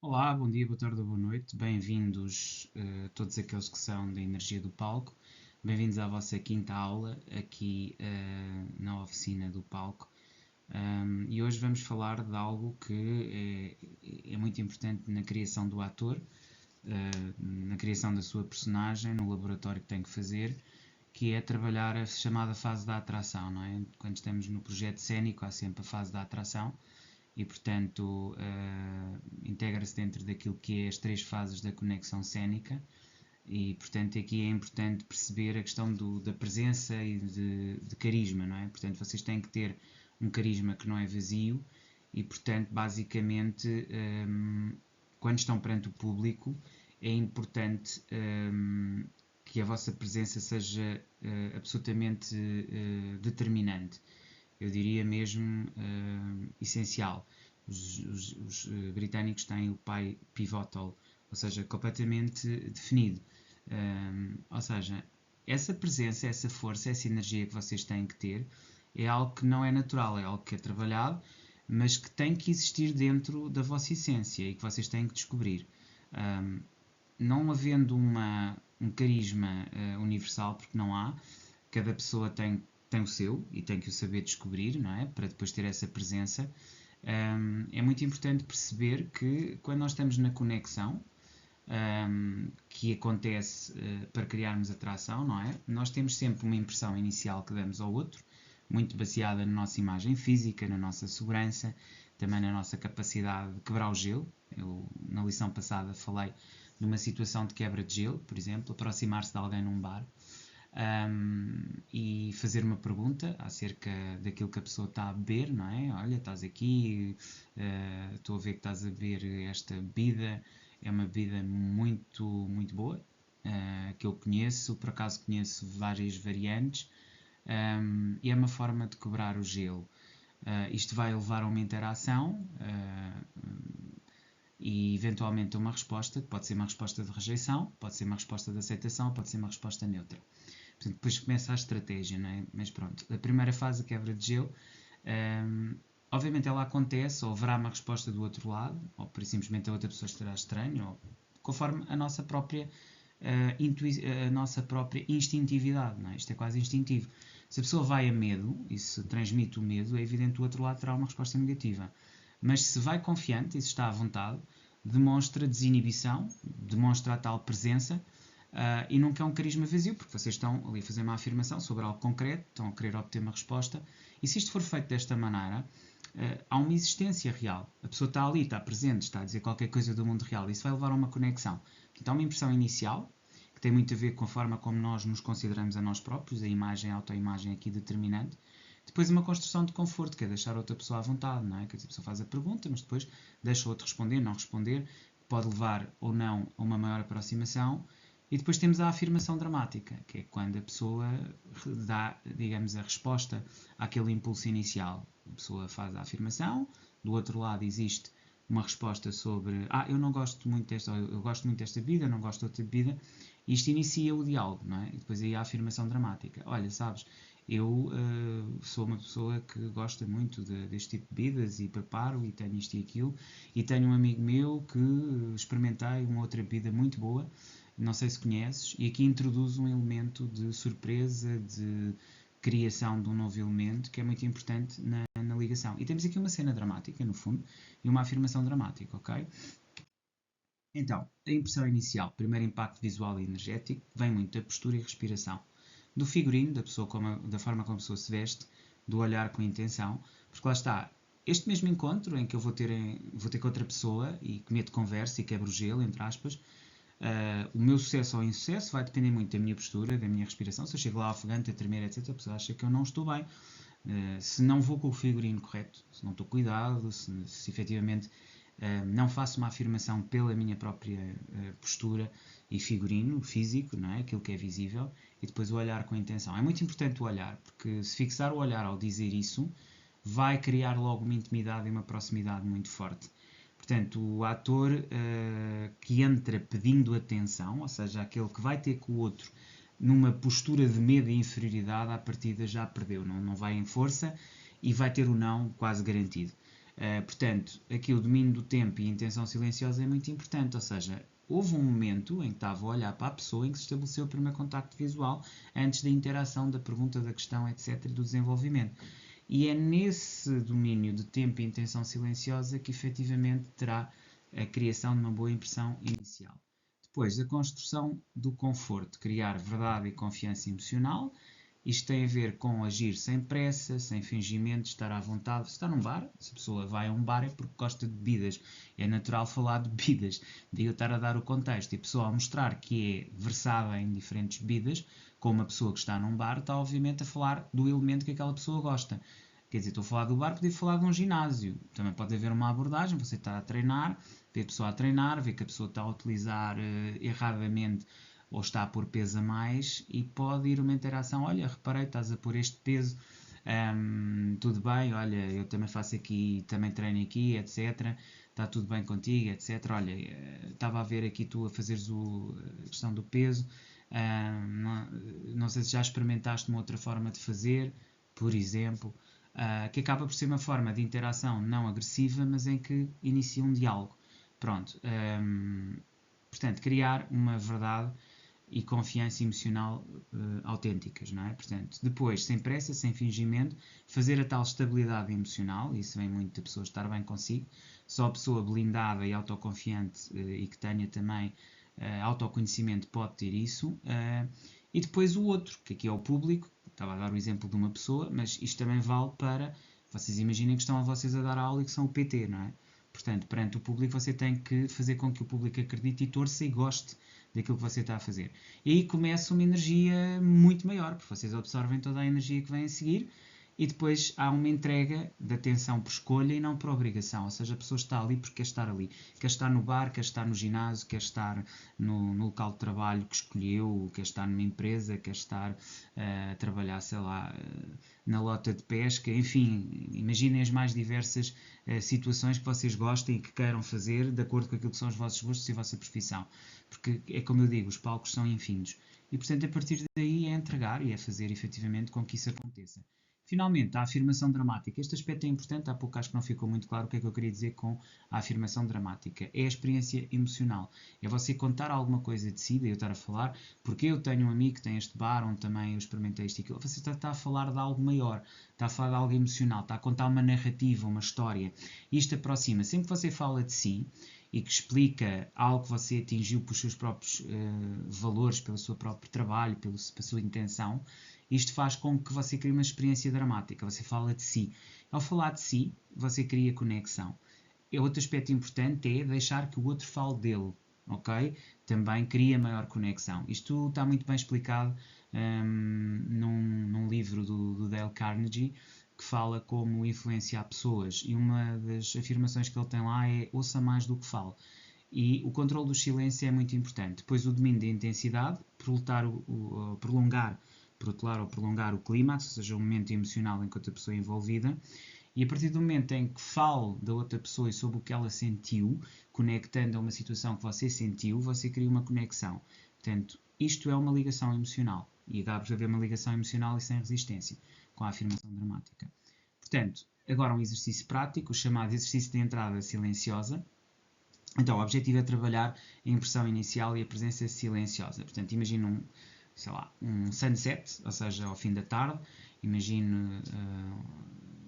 Olá, bom dia, boa tarde ou boa noite. Bem-vindos todos aqueles que são da Energia do Palco. Bem-vindos à vossa quinta aula aqui na oficina do Palco. E hoje vamos falar de algo que é muito importante na criação do ator, na criação da sua personagem, no laboratório que tem que fazer, que é trabalhar a chamada fase da atração, não é? Quando estamos no projeto cénico há sempre a fase da atração e, portanto, integra-se dentro daquilo que é as três fases da conexão cénica e, portanto, aqui é importante perceber a questão da presença e de carisma, não é? Portanto, vocês têm que ter um carisma que não é vazio e, portanto, basicamente, quando estão perante o público, é importante que a vossa presença seja absolutamente determinante. Eu diria mesmo essencial. Os britânicos têm o pi pivotal, ou seja, completamente definido. Ou seja, essa presença, essa força, essa energia que vocês têm que ter é algo que não é natural, é algo que é trabalhado, mas que tem que existir dentro da vossa essência e que vocês têm que descobrir. Não havendo um carisma universal, porque não há, cada pessoa tem o seu e tem que o saber descobrir, não é? Para depois ter essa presença. É muito importante perceber que quando nós estamos na conexão, que acontece para criarmos atração, não é? Nós temos sempre uma impressão inicial que damos ao outro, muito baseada na nossa imagem física, na nossa segurança, também na nossa capacidade de quebrar o gelo. Eu, na lição passada, falei de uma situação de quebra de gelo, por exemplo, aproximar-se de alguém num bar e fazer uma pergunta acerca daquilo que a pessoa está a beber, não é? Olha, estás aqui, estou a ver que estás a beber esta bebida, é uma bebida muito, muito boa, que eu conheço, por acaso conheço várias variantes, e é uma forma de quebrar o gelo. Isto vai levar a uma interação e eventualmente a uma resposta, que pode ser uma resposta de rejeição, pode ser uma resposta de aceitação, pode ser uma resposta neutra. Portanto, depois começa a estratégia, não é? Mas pronto, a primeira fase, a quebra de gelo, obviamente ela acontece, ou haverá uma resposta do outro lado, ou por simplesmente a outra pessoa estará estranha, ou conforme a nossa própria a nossa própria instintividade, não é? Isto é quase instintivo. Se a pessoa vai a medo e se transmite o medo, é evidente que o outro lado terá uma resposta negativa. Mas se vai confiante e se está à vontade, demonstra desinibição, demonstra a tal presença e nunca é um carisma vazio, porque vocês estão ali a fazer uma afirmação sobre algo concreto, estão a querer obter uma resposta, e se isto for feito desta maneira, há uma existência real. A pessoa está ali, está presente, está a dizer qualquer coisa do mundo real, e isso vai levar a uma conexão. Portanto, há uma impressão inicial, que tem muito a ver com a forma como nós nos consideramos a nós próprios, a imagem, a autoimagem aqui determinante. Depois uma construção de conforto, que é deixar outra pessoa à vontade, não é? Que a pessoa faz a pergunta, mas depois deixa o outro responder, não responder, pode levar ou não a uma maior aproximação. E depois temos a afirmação dramática, que é quando a pessoa dá, digamos, a resposta àquele impulso inicial. A pessoa faz a afirmação, do outro lado existe uma resposta sobre eu não gosto muito desta, eu gosto muito desta bebida, não gosto de outra bebida. Isto inicia o diálogo, não é? E depois aí a afirmação dramática. Olha, sabes, eu sou uma pessoa que gosta muito deste tipo de bebidas e preparo e tenho isto e aquilo. E tenho um amigo meu que experimentei uma outra bebida muito boa, não sei se conheces, e aqui introduz um elemento de surpresa, de criação de um novo elemento que é muito importante na ligação. E temos aqui uma cena dramática, no fundo, e uma afirmação dramática, ok? Então, a impressão inicial, primeiro impacto visual e energético, vem muito da postura e respiração, do figurino, da, pessoa da forma como a pessoa se veste, do olhar com intenção, porque lá está, este mesmo encontro em que eu vou ter com outra pessoa e que meto conversa e quebro o gelo, entre aspas, o meu sucesso ou insucesso vai depender muito da minha postura, da minha respiração. Se eu chego lá ofegante, a tremer, etc., a pessoa acha que eu não estou bem. Se não vou com o figurino correto, se não estou cuidado, se efetivamente não faço uma afirmação pela minha própria postura e figurino físico, não é? Aquilo que é visível, e depois o olhar com intenção. É muito importante o olhar, porque se fixar o olhar ao dizer isso, vai criar logo uma intimidade e uma proximidade muito forte. Portanto, o ator que entra pedindo atenção, ou seja, aquele que vai ter com o outro numa postura de medo e inferioridade, à partida já perdeu, não vai em força e vai ter o não quase garantido. Portanto, aqui o domínio do tempo e a intenção silenciosa é muito importante, ou seja, houve um momento em que estava a olhar para a pessoa em que se estabeleceu o primeiro contacto visual antes da interação, da pergunta, da questão, etc., e do desenvolvimento. E é nesse domínio de tempo e intenção silenciosa que efetivamente terá a criação de uma boa impressão inicial. Depois, a construção do conforto, criar verdade e confiança emocional. Isto tem a ver com agir sem pressa, sem fingimento, estar à vontade. Se está num bar, se a pessoa vai a um bar é porque gosta de bebidas. É natural falar de bebidas. Daí eu estar a dar o contexto. E a pessoa, ao mostrar que é versada em diferentes bebidas, como uma pessoa que está num bar, está obviamente a falar do elemento que aquela pessoa gosta. Quer dizer, estou a falar do bar, podia falar de um ginásio. Também pode haver uma abordagem, você está a treinar, vê a pessoa a treinar, vê que a pessoa está a utilizar erradamente ou está a pôr peso a mais e pode ir uma interação, olha, reparei, estás a pôr este peso, tudo bem, olha, eu também faço aqui, também treino aqui, etc. Está tudo bem contigo, etc. Olha, estava a ver aqui tu a fazeres a questão do peso, não sei se já experimentaste uma outra forma de fazer, por exemplo, que acaba por ser uma forma de interação não agressiva, mas em que inicia um diálogo. Pronto, portanto, criar uma verdade e confiança emocional autênticas, não é? Portanto, depois, sem pressa, sem fingimento, fazer a tal estabilidade emocional, isso vem muito da pessoa estar bem consigo, só a pessoa blindada e autoconfiante e que tenha também autoconhecimento pode ter isso, e depois o outro, que aqui é o público, estava a dar o exemplo de uma pessoa, mas isto também vale para, vocês imaginem que estão a vocês a dar a aula e que são o PT, não é? Portanto, perante o público você tem que fazer com que o público acredite e torça e goste daquilo que você está a fazer. E aí começa uma energia muito maior, porque vocês absorvem toda a energia que vem a seguir e depois há uma entrega de atenção por escolha e não por obrigação. Ou seja, a pessoa está ali porque quer estar ali. Quer estar no bar, quer estar no ginásio, quer estar no local de trabalho que escolheu, quer estar numa empresa, quer estar a trabalhar, sei lá, na lota de pesca. Enfim, imaginem as mais diversas situações que vocês gostem e que queiram fazer de acordo com aquilo que são os vossos gostos e a vossa profissão. Porque é como eu digo, os palcos são infinitos. E portanto, a partir daí é entregar e é fazer efetivamente com que isso aconteça. Finalmente, a afirmação dramática. Este aspecto é importante, há pouco acho que não ficou muito claro o que é que eu queria dizer com a afirmação dramática. É a experiência emocional. É você contar alguma coisa de si, daí eu estar a falar, porque eu tenho um amigo que tem este bar, onde também eu experimentei isto e aquilo. Você está a falar de algo maior, está a falar de algo emocional, está a contar uma narrativa, uma história. Isto aproxima. Sempre que você fala de si, e que explica algo que você atingiu pelos seus próprios valores, pelo seu próprio trabalho, pela sua intenção, isto faz com que você crie uma experiência dramática. Você fala de si. Ao falar de si, você cria conexão. E outro aspecto importante é deixar que o outro fale dele. Ok? Também cria maior conexão. Isto está muito bem explicado num livro do Dale Carnegie, que fala como influenciar pessoas, e uma das afirmações que ele tem lá é ouça mais do que fala. E o controle do silêncio é muito importante. Depois o domínio da intensidade, prolongar o clímax, ou seja, o momento emocional enquanto a pessoa é envolvida, e a partir do momento em que fale da outra pessoa e sobre o que ela sentiu, conectando a uma situação que você sentiu, você cria uma conexão. Portanto, isto é uma ligação emocional. E acaba por haver uma ligação emocional e sem resistência, com a afirmação dramática. Portanto, agora um exercício prático, o chamado exercício de entrada silenciosa. Então, o objetivo é trabalhar a impressão inicial e a presença silenciosa. Portanto, imagine um sunset, ou seja, ao fim da tarde. Imagine,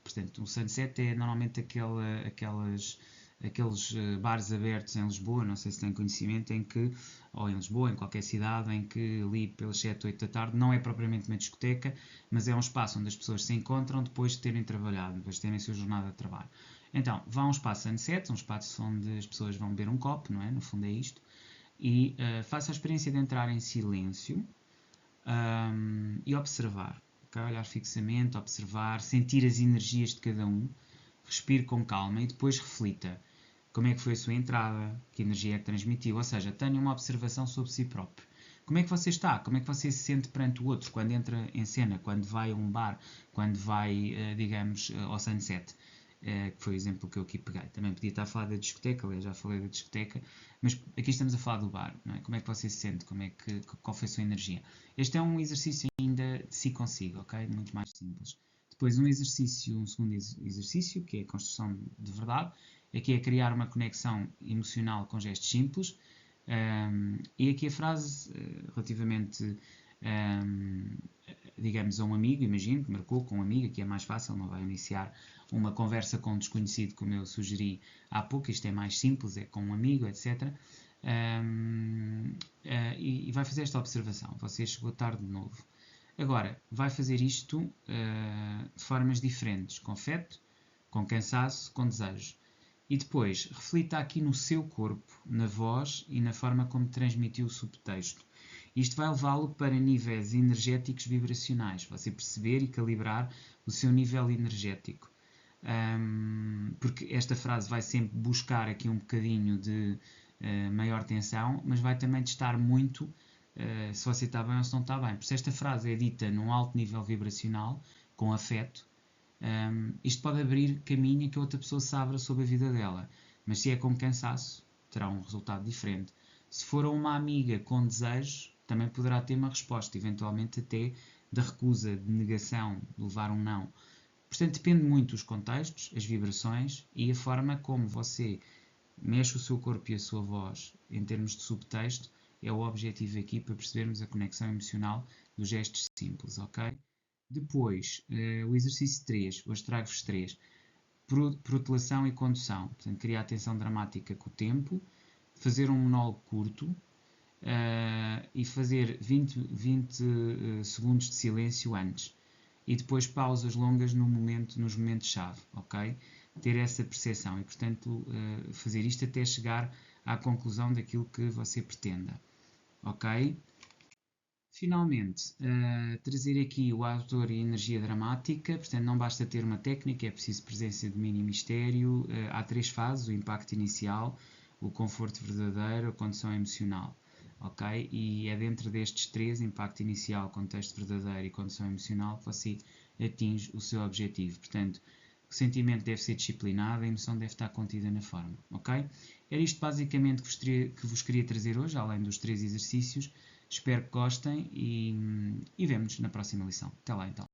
portanto, um sunset é normalmente aqueles bares abertos em Lisboa, não sei se têm conhecimento, ou em Lisboa, em qualquer cidade, em que ali pelas 7, 8 da tarde, não é propriamente uma discoteca, mas é um espaço onde as pessoas se encontram depois de terem trabalhado, depois de terem a sua jornada de trabalho. Então, vá a um espaço sunset, um espaço onde as pessoas vão beber um copo, não é? No fundo é isto, e faça a experiência de entrar em silêncio e observar, okay? Olhar fixamente, observar, sentir as energias de cada um, respire com calma e depois reflita. Como é que foi a sua entrada? Que energia é que transmitiu? Ou seja, tenha uma observação sobre si próprio. Como é que você está? Como é que você se sente perante o outro quando entra em cena, quando vai a um bar, quando vai, digamos, ao sunset? Que foi o exemplo que eu aqui peguei. Também podia estar a falar da discoteca, aliás, já falei da discoteca, mas aqui estamos a falar do bar, não é? Como é que você se sente? Qual foi a sua energia? Este é um exercício ainda de si consigo, ok? Muito mais simples. Depois um segundo exercício, que é a construção de verdade. Aqui é criar uma conexão emocional com gestos simples. E aqui a frase, relativamente, digamos, a um amigo, imagino que marcou com um amigo, aqui é mais fácil, não vai iniciar uma conversa com um desconhecido, como eu sugeri há pouco, isto é mais simples, é com um amigo, etc. E vai fazer esta observação: você chegou tarde de novo. Agora, vai fazer isto de formas diferentes, com afeto, com cansaço, com desejo. E depois, reflita aqui no seu corpo, na voz e na forma como transmitiu o subtexto. Isto vai levá-lo para níveis energéticos vibracionais, você perceber e calibrar o seu nível energético. Porque esta frase vai sempre buscar aqui um bocadinho de maior tensão, mas vai também testar muito se você está bem ou se não está bem. Por se esta frase é dita num alto nível vibracional, com afeto, isto pode abrir caminho a que a outra pessoa se abra sobre a vida dela. Mas se é com cansaço, terá um resultado diferente. Se for uma amiga com desejo, também poderá ter uma resposta, eventualmente até da recusa, de negação, de levar um não. Portanto, depende muito dos contextos, as vibrações e a forma como você mexe o seu corpo e a sua voz em termos de subtexto. É o objetivo aqui para percebermos a conexão emocional dos gestos simples, ok? Depois, o exercício 3, hoje trago-vos 3. Protelação e condução. Portanto, criar atenção dramática com o tempo, fazer um monólogo curto e fazer 20 segundos de silêncio antes. E depois pausas longas nos momentos-chave, ok? Ter essa percepção e, portanto, fazer isto até chegar à conclusão daquilo que você pretenda, ok? Finalmente, trazer aqui o autor e a energia dramática, portanto não basta ter uma técnica, é preciso presença, domínio e mistério. Há 3 fases: o impacto inicial, o conforto verdadeiro, a condição emocional. Ok? E é dentro destes 3, impacto inicial, contexto verdadeiro e condição emocional, que você atinge o seu objetivo. Portanto, o sentimento deve ser disciplinado, a emoção deve estar contida na forma. Ok? Era isto basicamente que vos queria trazer hoje, além dos 3 exercícios. Espero que gostem e vemo-nos na próxima lição. Até lá então.